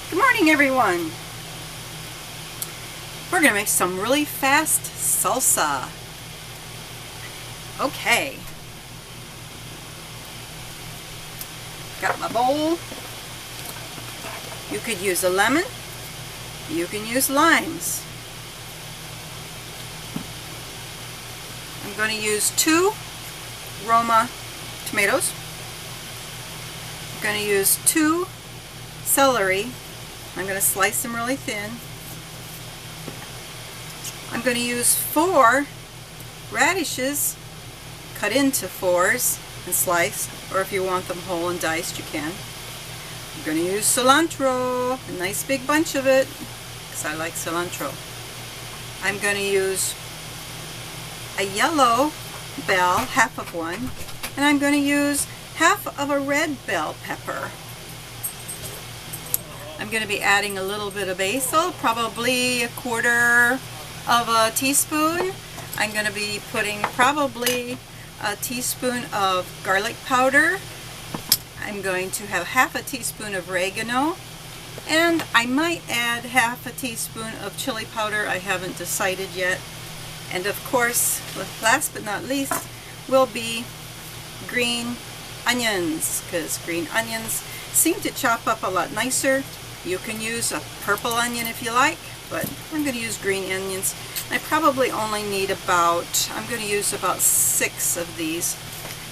Good morning, everyone. We're going to make some really fast salsa. Okay. Got my bowl. You could use a lemon. You can use limes. I'm going to use 2 Roma tomatoes. I'm going to use 2 celery. I'm going to slice them really thin. I'm going to use 4 radishes, cut into 4s and sliced, or if you want them whole and diced, you can. I'm going to use cilantro, a nice big bunch of it, because I like cilantro. I'm going to use a yellow bell, half of one, and I'm going to use half of a red bell pepper. I'm going to be adding a little bit of basil, probably 1/4 of a teaspoon. I'm going to be putting probably a teaspoon of garlic powder. I'm going to have half a teaspoon of oregano, and I might add half a teaspoon of chili powder. I haven't decided yet. And of course, last but not least, will be green onions, because green onions seem to chop up a lot nicer. You can use a purple onion if you like, but I'm going to use green onions. I probably only need about, I'm going to use about 6 of these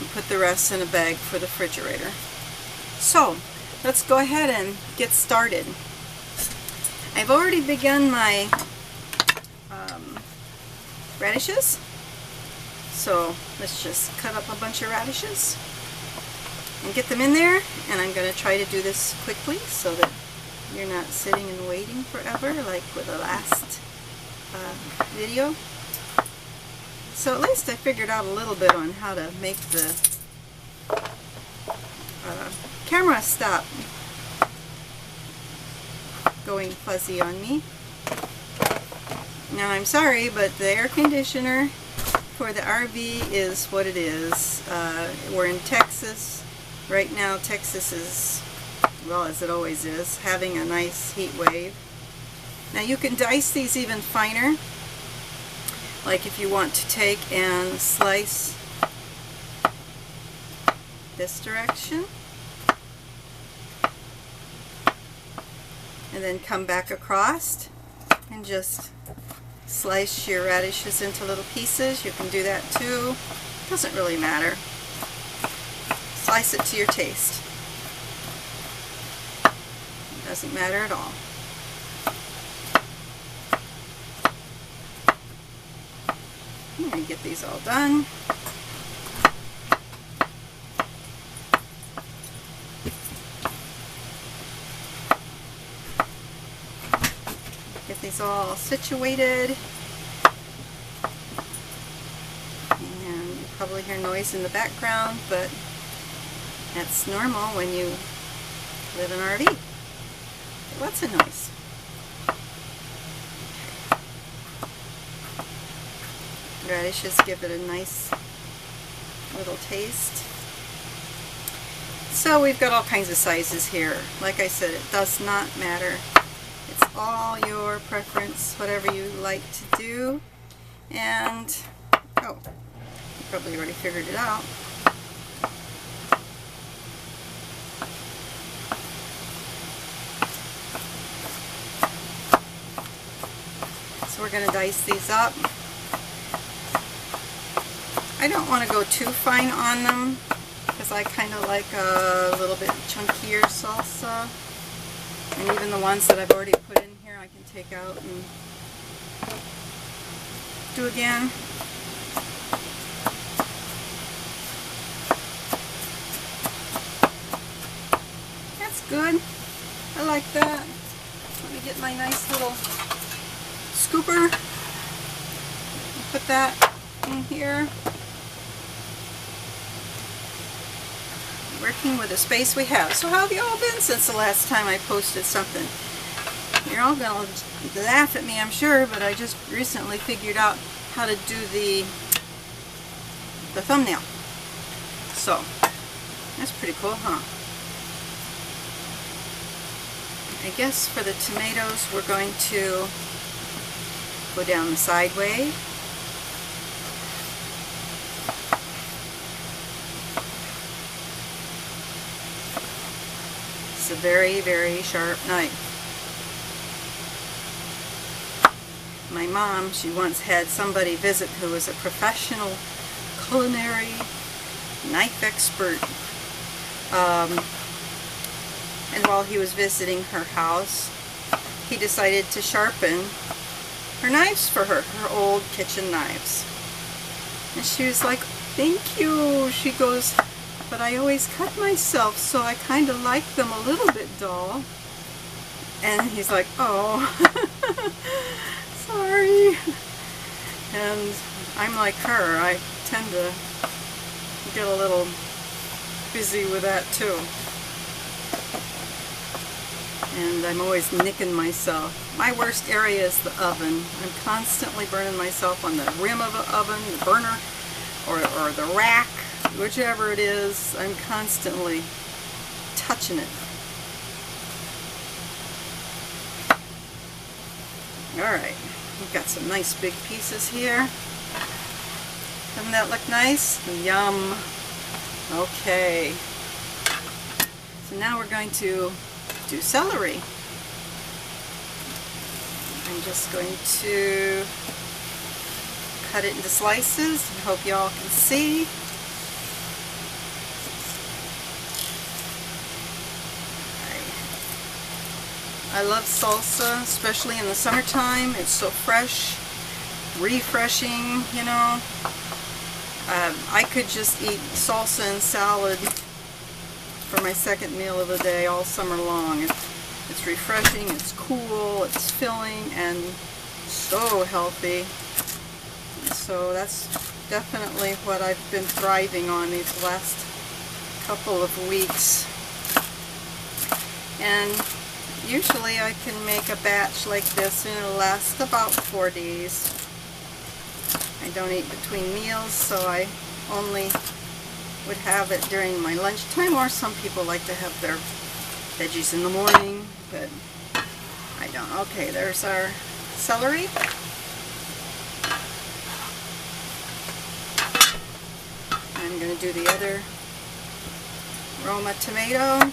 and put the rest in a bag for the refrigerator. So let's go ahead and get started. I've already begun my radishes, so let's just cut up a bunch of radishes and get them in there, and I'm going to try to do this quickly so that you're not sitting and waiting forever like with the last video. So at least I figured out a little bit on how to make the camera stop going fuzzy on me. Now I'm sorry, but the air conditioner for the RV is what it is. We're in Texas. Right now Texas is, well, as it always is, having a nice heat wave. Now you can dice these even finer, like if you want to take and slice this direction and then come back across and just slice your radishes into little pieces. You can do that too. Doesn't really matter. Slice it to your taste. Doesn't matter at all. I'm going to get these all done. Get these all situated. And you probably hear noise in the background, but that's normal when you live in an RV. Lots of noise. Radishes give it a nice little taste. So we've got all kinds of sizes here. Like I said, it does not matter. It's all your preference, whatever you like to do. And, oh, you probably already figured it out. So we're going to dice these up. I don't want to go too fine on them because I kind of like a little bit chunkier salsa. And even the ones that I've already put in here I can take out and do again. That's good. I like that. Let me get my nice little scooper. Put that in here. Working with the space we have. So how have you all been since the last time I posted something? You're all going to laugh at me, I'm sure, but I just recently figured out how to do the thumbnail. So, that's pretty cool, huh? I guess for the tomatoes we're going to go down the side way. It's a very, very sharp knife. My mom, she once had somebody visit who was a professional culinary knife expert. And while he was visiting her house, he decided to sharpen her knives for her old kitchen knives. And she was like, "Thank you." She goes, "But I always cut myself, so I kind of like them a little bit dull." And he's like, "Oh, sorry." And I'm like her. I tend to get a little busy with that too. And I'm always nicking myself. My worst area is the oven. I'm constantly burning myself on the rim of the oven, the burner, or the rack, whichever it is. I'm constantly touching it. Alright, we've got some nice big pieces here. Doesn't that look nice? Yum! Okay. So now we're going to do celery. I'm just going to cut it into slices. I hope y'all can see. I love salsa, especially in the summertime. It's so fresh, refreshing, you know. I could just eat salsa and salad for my second meal of the day all summer long. It's refreshing, it's cool, it's filling, and so healthy. So that's definitely what I've been thriving on these last couple of weeks. And usually I can make a batch like this and it'll last about 4 days. I don't eat between meals, so I only would have it during my lunchtime, or some people like to have their veggies in the morning, but I don't. Okay, there's our celery. I'm going to do the other Roma tomato.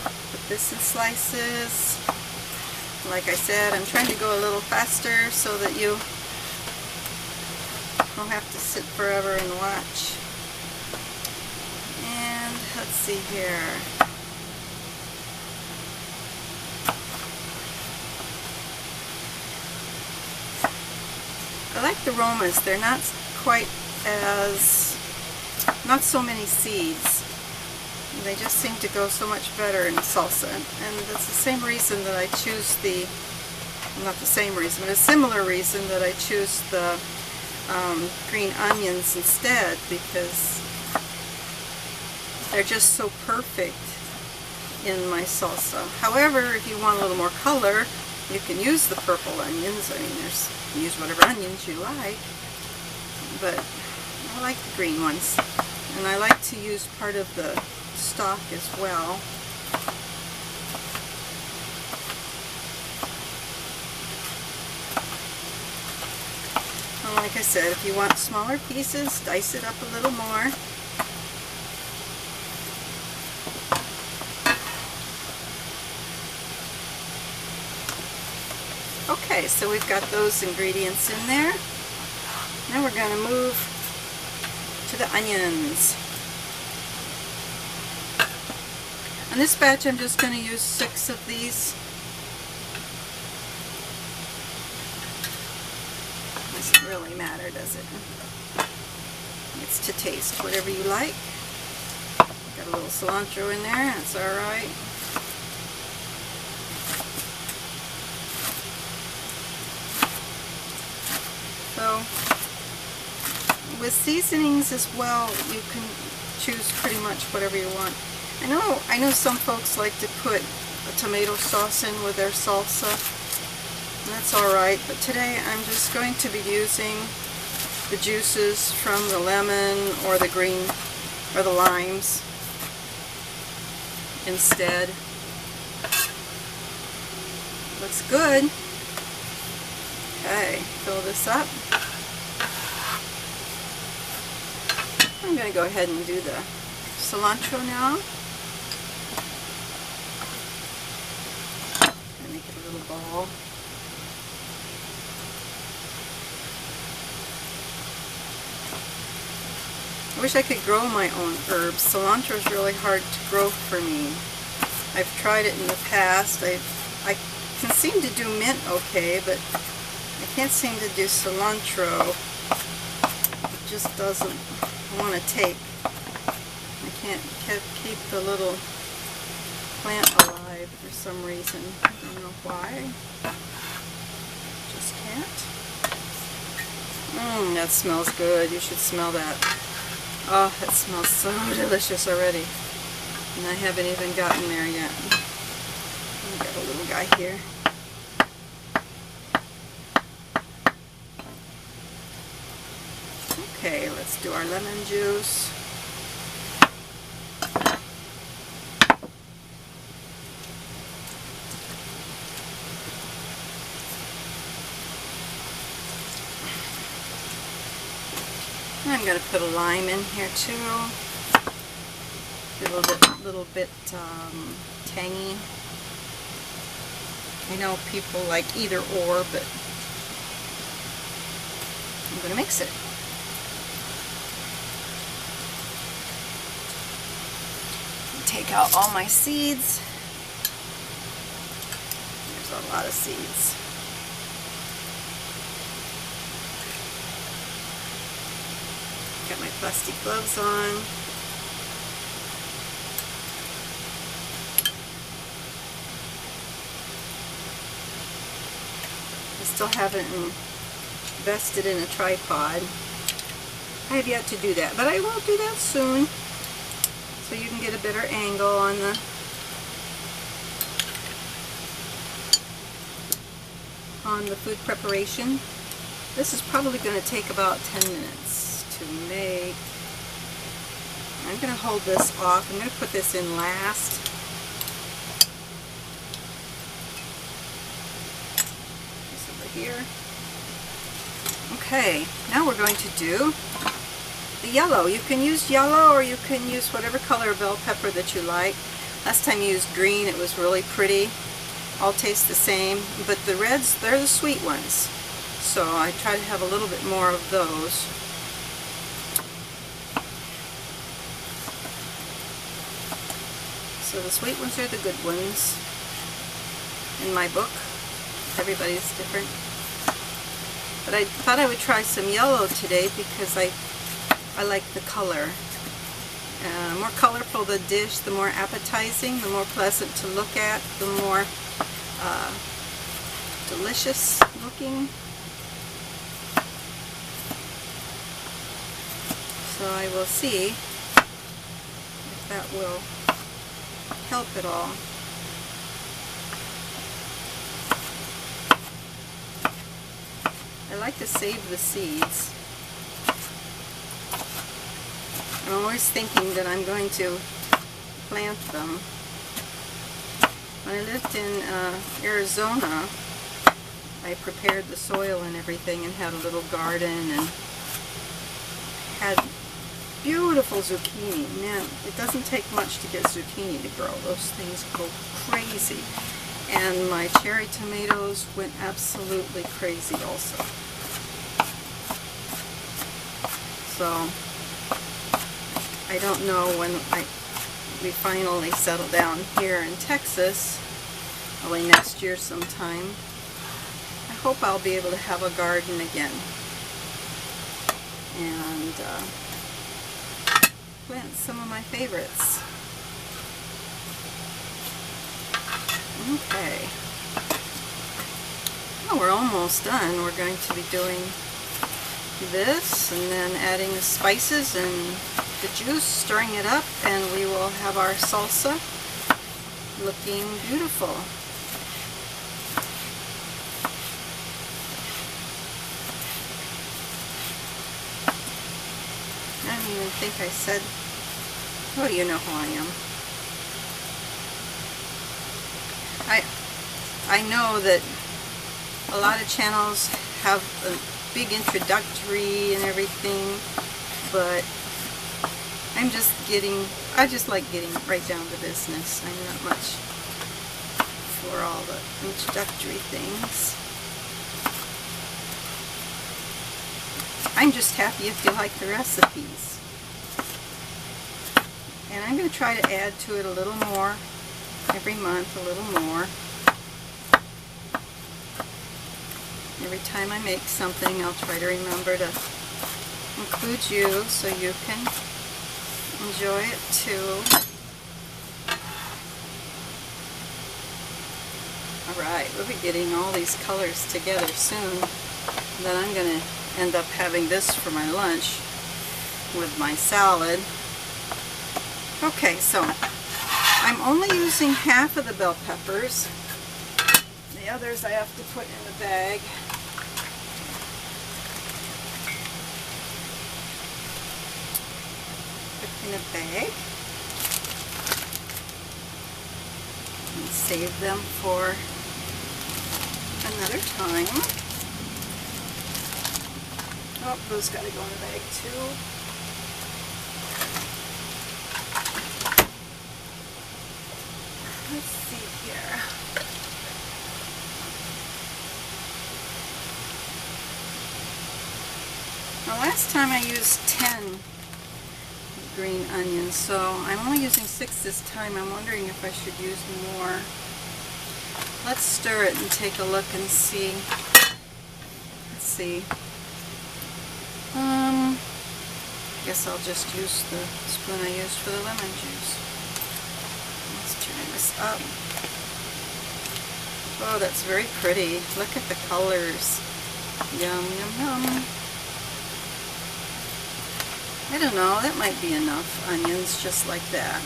Put this in slices. Like I said, I'm trying to go a little faster so that you don't have to sit forever and watch. And let's see here. I like the Romas. They're not quite as, not so many seeds. They just seem to go so much better in salsa, and that's the same reason that I choose the, well, not the same reason, but a similar reason that I choose the green onions instead, because they're just so perfect in my salsa. However, if you want a little more color, you can use the purple onions. I mean, you can use whatever onions you like, but I like the green ones, and I like to use part of the stock as well. And like I said, if you want smaller pieces, dice it up a little more. Okay, so we've got those ingredients in there. Now we're going to move to the onions. On this batch, I'm just going to use 6 of these. Doesn't really matter, does it? It's to taste, whatever you like. Got a little cilantro in there, that's alright. So, with seasonings as well, you can choose pretty much whatever you want. I know some folks like to put a tomato sauce in with their salsa, and that's alright, but today I'm just going to be using the juices from the lemon or the green or the limes, instead. Looks good. Okay, fill this up. I'm going to go ahead and do the cilantro now. Make it a little ball. I wish I could grow my own herbs. Cilantro is really hard to grow for me. I've tried it in the past. I can seem to do mint okay, but I can't seem to do cilantro. It just doesn't want to take. I can't keep the little plant alive for some reason. I don't know why. Just can't. That smells good. You should smell that. Oh, it smells so delicious already. And I haven't even gotten there yet. I've got a little guy here. Okay, let's do our lemon juice. I'm going to put a lime in here too. A little bit tangy. I know people like either or, but I'm going to mix it. Take out all my seeds. There's a lot of seeds. Got my plastic gloves on. I still haven't invested in a tripod. I have yet to do that, but I will do that soon, so you can get a better angle on the food preparation. This is probably going to take about 10 minutes to make. I'm going to hold this off. I'm going to put this in last. This over here. Okay, now we're going to do the yellow. You can use yellow or you can use whatever color of bell pepper that you like. Last time you used green, it was really pretty. All taste the same, but the reds, they're the sweet ones. So I try to have a little bit more of those. So the sweet ones are the good ones in my book. Everybody's different. But I thought I would try some yellow today because I like the color. The more colorful the dish, the more appetizing, the more pleasant to look at, the more delicious looking. So I will see if that will help at all. I like to save the seeds. I'm always thinking that I'm going to plant them. When I lived in Arizona, I prepared the soil and everything and had a little garden and had beautiful zucchini. Man, it doesn't take much to get zucchini to grow. Those things go crazy. And my cherry tomatoes went absolutely crazy also. So I don't know when we finally settle down here in Texas, probably next year sometime. I hope I'll be able to have a garden again and plant some of my favorites. Okay. Well, we're almost done. We're going to be doing this and then adding the spices and the juice, stirring it up, and we will have our salsa looking beautiful. I don't even think I said, oh, you know who I am. I know that a lot of channels have a big introductory and everything, but I just like getting right down to business. I'm not much for all the introductory things. I'm just happy if you like the recipes. And I'm going to try to add to it a little more every month, a little more. Every time I make something, I'll try to remember to include you so you can enjoy it too. Alright, we'll be getting all these colors together soon. Then I'm going to end up having this for my lunch with my salad. Okay, so I'm only using half of the bell peppers. The others I have to put in the bag. Put in a bag. And save them for another time. Oh, those gotta go in the bag too. Let's see here. Now last time I used 10 green onions, so I'm only using 6 this time. I'm wondering if I should use more. Let's stir it and take a look and see. Let's see. Guess I'll just use the spoon I used for the lemon juice. Let's turn this up. Oh, that's very pretty. Look at the colors. Yum, yum, yum. I don't know, that might be enough onions just like that.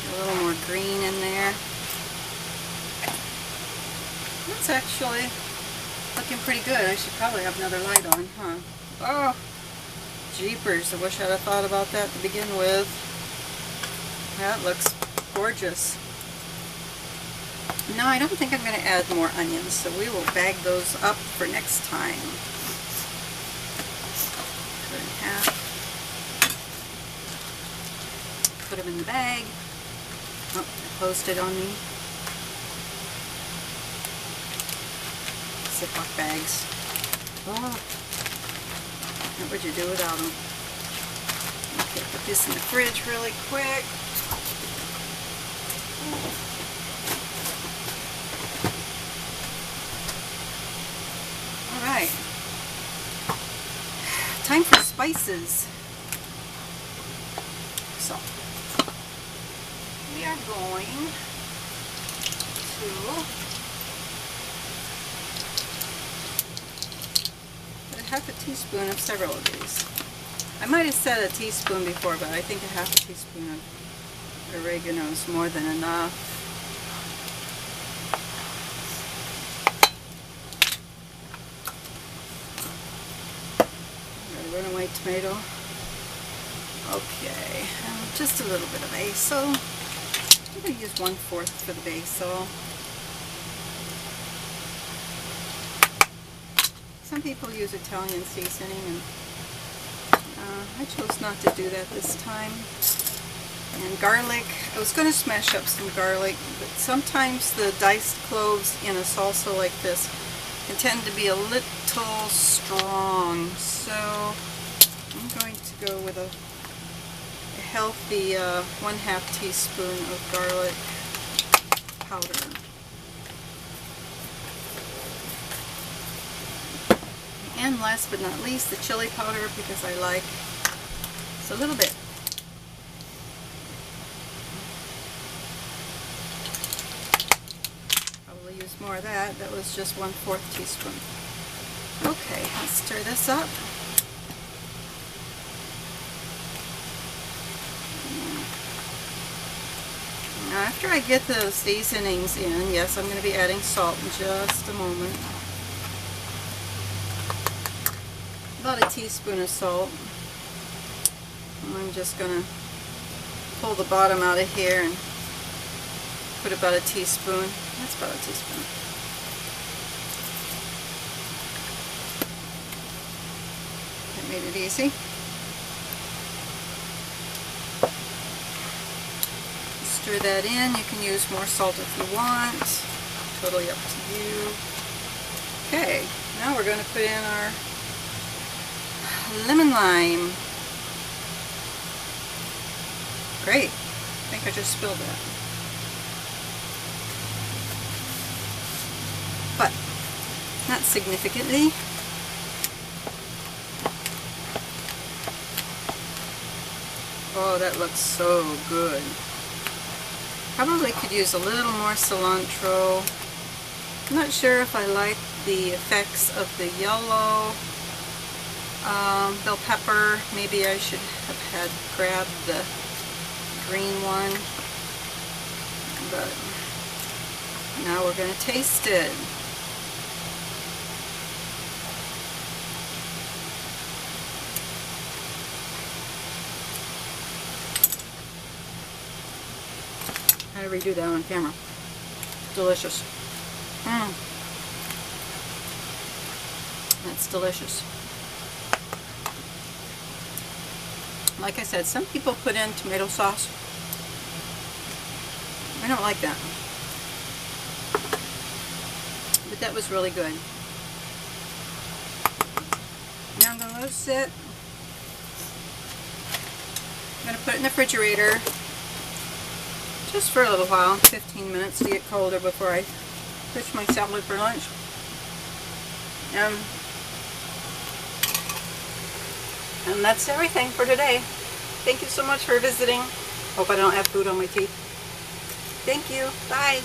A little more green in there. That's actually looking pretty good. I should probably have another light on, huh? Oh, jeepers. I wish I'd have thought about that to begin with. That looks gorgeous. No, I don't think I'm going to add more onions, so we will bag those up for next time. Cut in half. Put them in the bag. Oh, I closed it on me. Ziploc bags. Oh, what would you do without them? Okay, put this in the fridge really quick. Alright. Time for spices. So, we are going to half a teaspoon of several of these. I might have said a teaspoon before, but I think a half a teaspoon of oregano is more than enough. Runaway tomato. Okay, just a little bit of basil. I'm going to use 1/4 for the basil. Some people use Italian seasoning, and I chose not to do that this time. And garlic, I was going to smash up some garlic, but sometimes the diced cloves in a salsa like this can tend to be a little strong, so I'm going to go with a healthy 1/2 teaspoon of garlic powder. And last but not least, the chili powder, because I like just a little bit. Probably use more of that. That was just 1/4 teaspoon. Okay, let's stir this up. Now after I get the seasonings in, yes, I'm going to be adding salt in just a moment. About a teaspoon of salt. And I'm just going to pull the bottom out of here and put about a teaspoon. That's about a teaspoon. That made it easy. Stir that in. You can use more salt if you want. Totally up to you. Okay, now we're going to put in our lemon lime. Great. I think I just spilled that. But not significantly. Oh, that looks so good. Probably could use a little more cilantro. I'm not sure if I like the effects of the yellow bell pepper. Maybe I should have grabbed the green one. But now we're going to taste it. I redo that on camera. Delicious. That's delicious. Like I said, some people put in tomato sauce. I don't like that. But that was really good. Now I'm going to let it sit. I'm going to put it in the refrigerator just for a little while, 15 minutes to get colder before I fix my salad for lunch. And that's everything for today. Thank you so much for visiting. Hope I don't have food on my teeth. Thank you. Bye.